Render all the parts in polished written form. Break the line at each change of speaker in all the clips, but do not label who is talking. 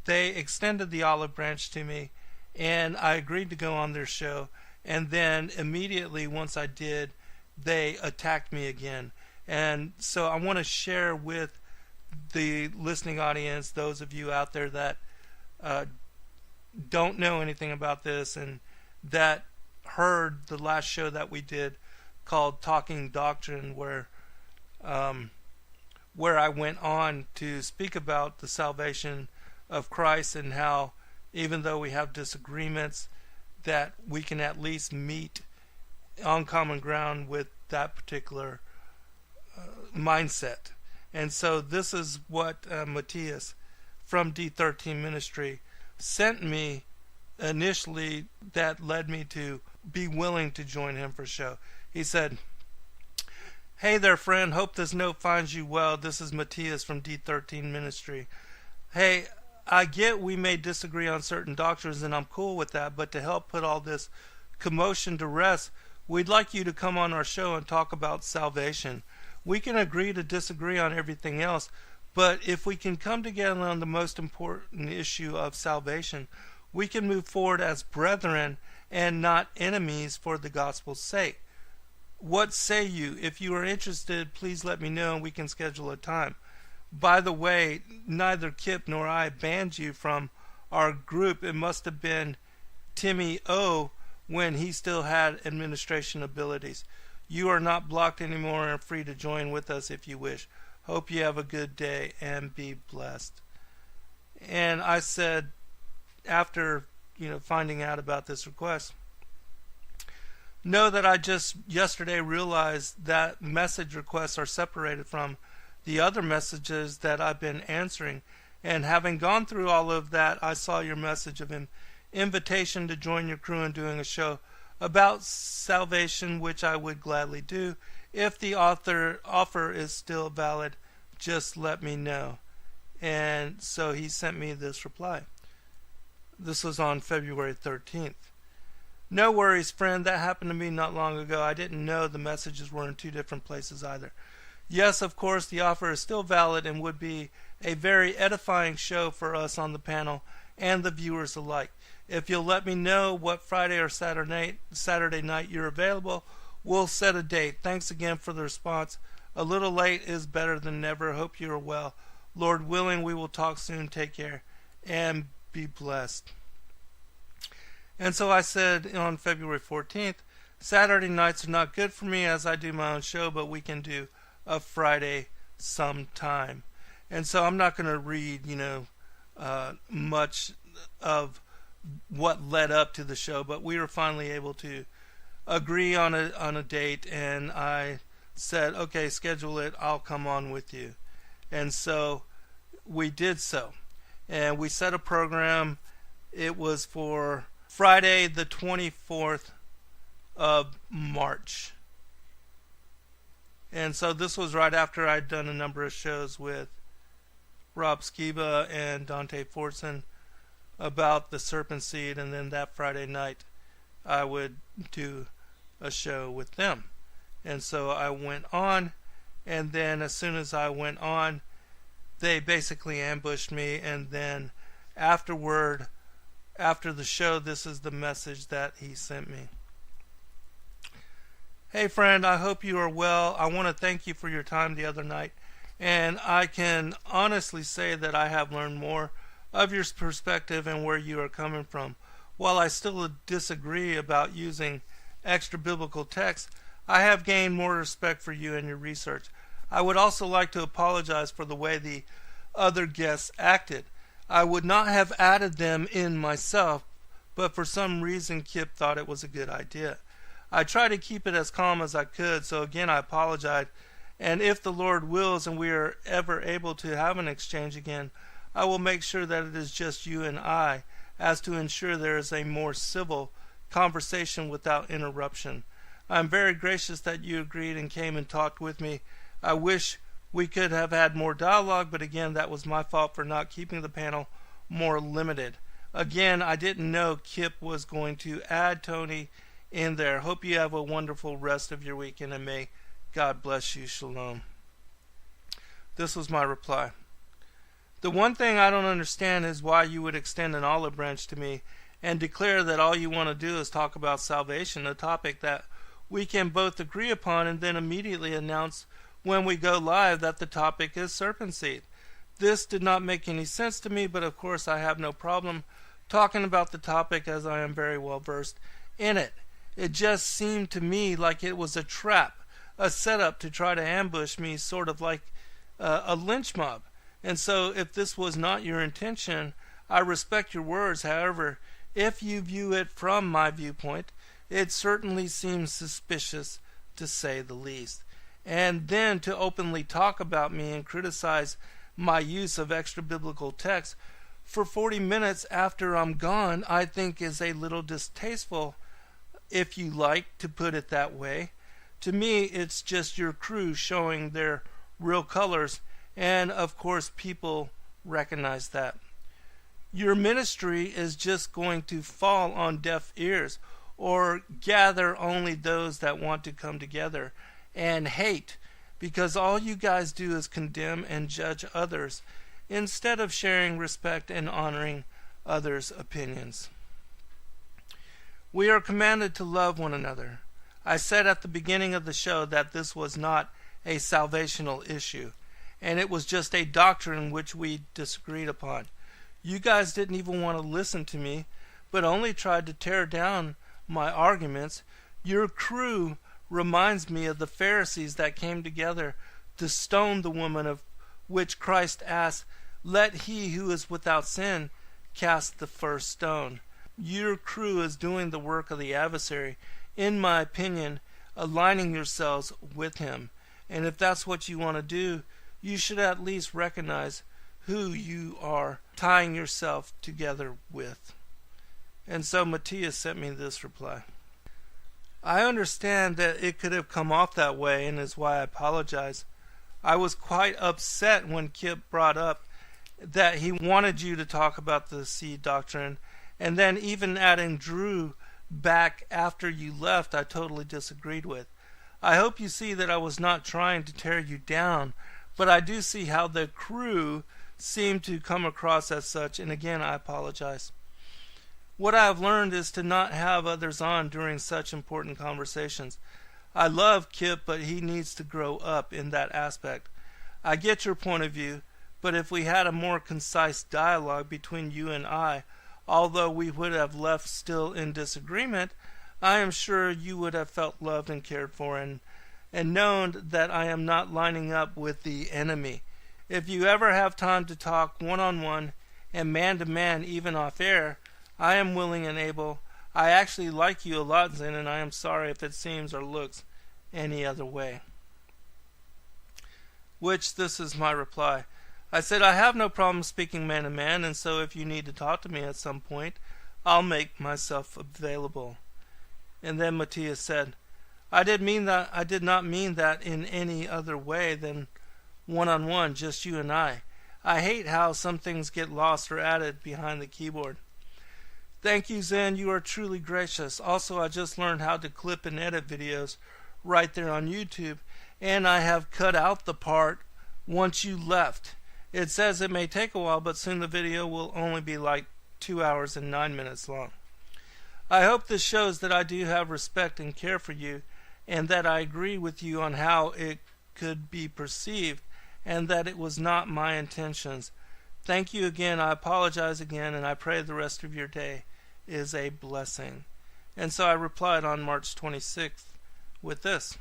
they extended the olive branch to me, and I agreed to go on their show. And then immediately once I did, they attacked me again. And so I want to share with the listening audience, those of you out there that don't know anything about this and that heard the last show that we did called Talkin Doctrine, where I went on to speak about the salvation of Christ and how even though we have disagreements, that we can at least meet on common ground with that particular mindset. And so this is what Mathias from D13 Ministry sent me initially that led me to be willing to join him for show. He said, "Hey there, friend. Hope this note finds you well. This is Mathias from D13 Ministry. Hey, I get we may disagree on certain doctrines, and I'm cool with that, but to help put all this commotion to rest, we'd like you to come on our show and talk about salvation. We can agree to disagree on everything else, but if we can come together on the most important issue of salvation, we can move forward as brethren and not enemies for the gospel's sake. What say you? If you are interested, please let me know and we can schedule a time. By the way, neither Kip nor I banned you from our group. It must have been Timmy O when he still had administration abilities. You are not blocked anymore and are free to join with us if you wish. Hope you have a good day and be blessed." And I said, after finding out about this request, know that I just yesterday realized that message requests are separated from the other messages that I've been answering. And having gone through all of that, I saw your message of an invitation to join your crew in doing a show about salvation, which I would gladly do. If the offer is still valid, just let me know. And so he sent me this reply. This was on February 13th. "No worries, friend. That happened to me not long ago. I didn't know the messages were in two different places either. Yes, of course, the offer is still valid and would be a very edifying show for us on the panel and the viewers alike. If you'll let me know what Friday or Saturday night you're available, we'll set a date. Thanks again for the response. A little late is better than never. Hope you are well. Lord willing, we will talk soon. Take care and be blessed." And so I said on February 14th, "Saturday nights are not good for me as I do my own show, but we can do a Friday sometime." And so I'm not going to read, much of what led up to the show, but we were finally able to agree on a date, and I said, "Okay, schedule it. I'll come on with you." And so we did so. And we set a program. It was for Friday the 24th of March. And so this was right after I'd done a number of shows with Rob Skiba and Dante Fortson about the Serpent Seed, and then that Friday night I would do a show with them. And so I went on, and then as soon as I went on, they basically ambushed me, and then afterward, after the show, this is the message that he sent me. "Hey friend, I hope you are well. I want to thank you for your time the other night, and I can honestly say that I have learned more of your perspective and where you are coming from. While I still disagree about using extra biblical texts, I have gained more respect for you and your research. I would also like to apologize for the way the other guests acted. I would not have added them in myself, but for some reason Kip thought it was a good idea. I tried to keep it as calm as I could, so again I apologize, and if the Lord wills and we are ever able to have an exchange again, I will make sure that it is just you and I, as to ensure there is a more civil conversation without interruption. I am very gracious that you agreed and came and talked with me. I wish we could have had more dialogue, but again, that was my fault for not keeping the panel more limited. Again, I didn't know Kip was going to add Tony in there. Hope you have a wonderful rest of your weekend, and may God bless you. Shalom." This was my reply. The one thing I don't understand is why you would extend an olive branch to me and declare that all you want to do is talk about salvation, a topic that we can both agree upon, and then immediately announce when we go live that the topic is serpent seed. This did not make any sense to me, but of course I have no problem talking about the topic as I am very well versed in it. It just seemed to me like it was a trap, a setup to try to ambush me, sort of like a lynch mob. And so if this was not your intention, I respect your words. However, if you view it from my viewpoint, it certainly seems suspicious, to say the least. And then to openly talk about me and criticize my use of extra biblical text for 40 minutes after I'm gone, I think is a little distasteful, if you like to put it that way. To me, it's just your crew showing their real colors, and of course people recognize that. Your ministry is just going to fall on deaf ears, or gather only those that want to come together and hate, because all you guys do is condemn and judge others instead of sharing respect and honoring others' opinions. We are commanded to love one another. I said at the beginning of the show that this was not a salvational issue, and it was just a doctrine which we disagreed upon. You guys didn't even want to listen to me, but only tried to tear down my arguments. Your crew reminds me of the Pharisees that came together to stone the woman, of which Christ asked, "Let he who is without sin cast the first stone." Your crew is doing the work of the adversary, in my opinion, aligning yourselves with him. And if that's what you want to do, you should at least recognize who you are tying yourself together with. And so Mathias sent me this reply. I understand that it could have come off that way, and is why I apologize. I was quite upset when Kip brought up that he wanted you to talk about the seed doctrine, and then even adding Drew back after you left, I totally disagreed with. I hope you see that I was not trying to tear you down, but I do see how the crew seemed to come across as such, and again I apologize. What I have learned is to not have others on during such important conversations. I love Kip, but he needs to grow up in that aspect. I get your point of view, but if we had a more concise dialogue between you and I, although we would have left still in disagreement, I am sure you would have felt loved and cared for, and known that I am not lining up with the enemy. If you ever have time to talk one-on-one and man-to-man, even off-air, I am willing and able. I actually like you a lot, Zen, and I am sorry if it seems or looks any other way. Which, this is my reply. I said, I have no problem speaking man-to-man, and so if you need to talk to me at some point, I'll make myself available. And then Mathias said, I did not mean that in any other way than one-on-one, just you and I. I hate how some things get lost or added behind the keyboard. Thank you, Zen. You are truly gracious. Also, I just learned how to clip and edit videos right there on YouTube, and I have cut out the part once you left. It says it may take a while, but soon the video will only be like 2 hours and 9 minutes long. I hope this shows that I do have respect and care for you, and that I agree with you on how it could be perceived, and that it was not my intentions. Thank you again. I apologize again, and I pray the rest of your day is a blessing. And so I replied on March 26th with this.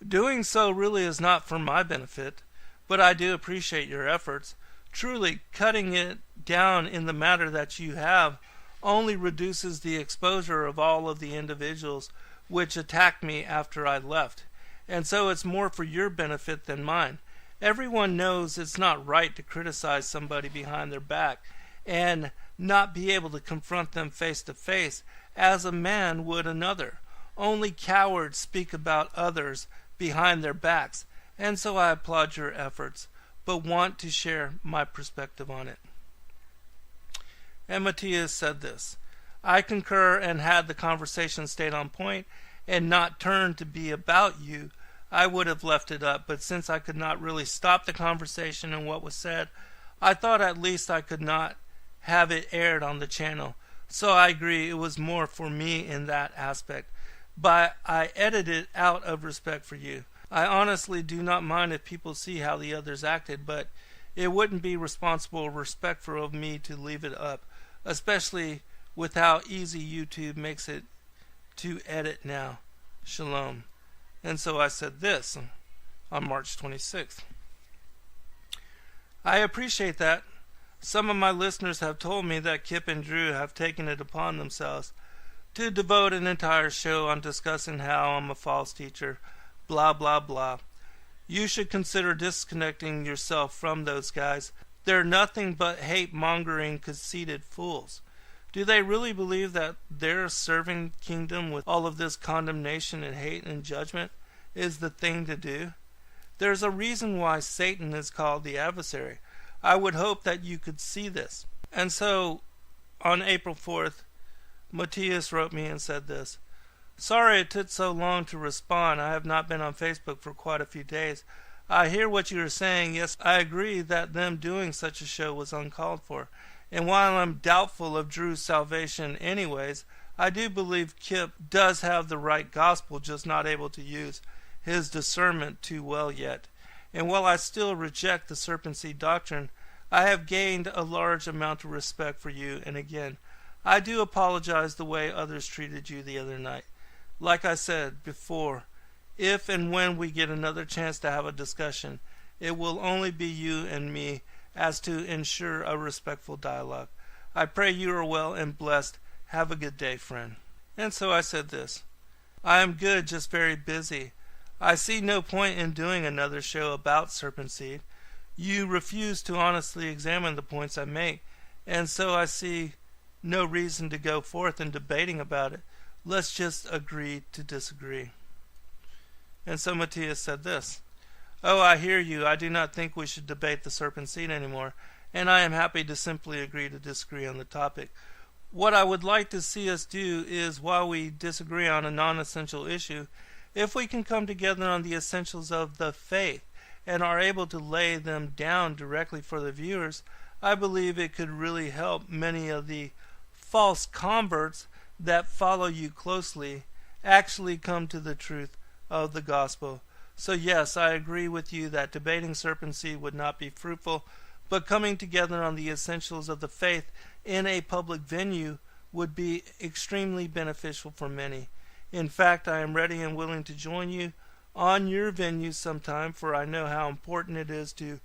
Doing so really is not for my benefit, but I do appreciate your efforts. Truly, cutting it down in the matter that you have only reduces the exposure of all of the individuals which attacked me after I left. And so it's more for your benefit than mine. Everyone knows it's not right to criticize somebody behind their back and not be able to confront them face to face as a man would another. Only cowards speak about others behind their backs, and so I applaud your efforts, but want to share my perspective on it. And Mathias said this, I concur, and had the conversation stayed on point and not turned to be about you, I would have left it up, but since I could not really stop the conversation and what was said, I thought at least I could not have it aired on the channel. So I agree, it was more for me in that aspect. But I edited it out of respect for you. I honestly do not mind if people see how the others acted, but it wouldn't be responsible or respectful of me to leave it up, especially with how easy YouTube makes it to edit now. Shalom. And so I said this on March 26th. I appreciate that. Some of my listeners have told me that Kip and Drew have taken it upon themselves to devote an entire show on discussing how I'm a false teacher, blah blah blah. You should consider disconnecting yourself from those guys. They're nothing but hate-mongering, conceited fools. Do they really believe that their serving kingdom with all of this condemnation and hate and judgment is the thing to do? There's a reason why Satan is called the adversary. I would hope that you could see this. And so, on April 4th, Mathias wrote me and said this. Sorry it took so long to respond. I have not been on Facebook for quite a few days. I hear what you are saying. Yes, I agree that them doing such a show was uncalled for. And while I'm doubtful of Drew's salvation anyways, I do believe Kip does have the right gospel, just not able to use his discernment too well yet. And while I still reject the Serpent Seed Doctrine, I have gained a large amount of respect for you, and again, I do apologize the way others treated you the other night. Like I said before, if and when we get another chance to have a discussion, it will only be you and me as to ensure a respectful dialogue. I pray you are well and blessed. Have a good day, friend. And so I said this. I am good, just very busy. I see no point in doing another show about Serpent Seed. You refuse to honestly examine the points I make, and so I see no reason to go forth in debating about it. Let's just agree to disagree. And so Mathias said this. Oh, I hear you. I do not think we should debate the Serpent Seed anymore, and I am happy to simply agree to disagree on the topic. What I would like to see us do is, while we disagree on a non-essential issue, if we can come together on the essentials of the faith and are able to lay them down directly for the viewers, I believe it could really help many of the false converts that follow you closely actually come to the truth of the gospel. So yes, I agree with you that debating Serpent Seed would not be fruitful, but coming together on the essentials of the faith in a public venue would be extremely beneficial for many. In fact, I am ready and willing to join you on your venue sometime, for I know how important it is to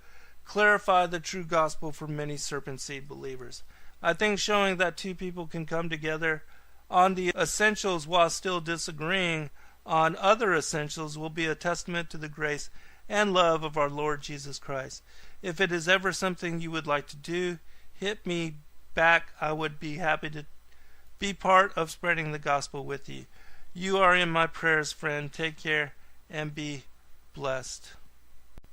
clarify the true gospel for many Serpent Seed believers. I think showing that two people can come together on the essentials while still disagreeing on other essentials will be a testament to the grace and love of our Lord Jesus Christ. If it is ever something you would like to do, hit me back. I would be happy to be part of spreading the gospel with you. You are in my prayers, friend. Take care and be blessed.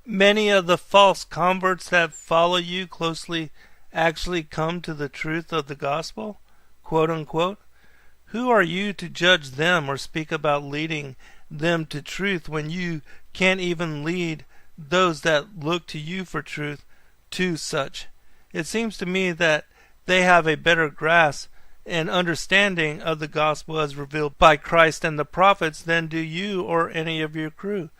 Many of the false converts that follow you closely actually come to the truth of the gospel, quote unquote. Who are you to judge them or speak about leading them to truth when you can't even lead those that look to you for truth to such? It seems to me that they have a better grasp and understanding of the gospel as revealed by Christ and the prophets than do you or any of your crew.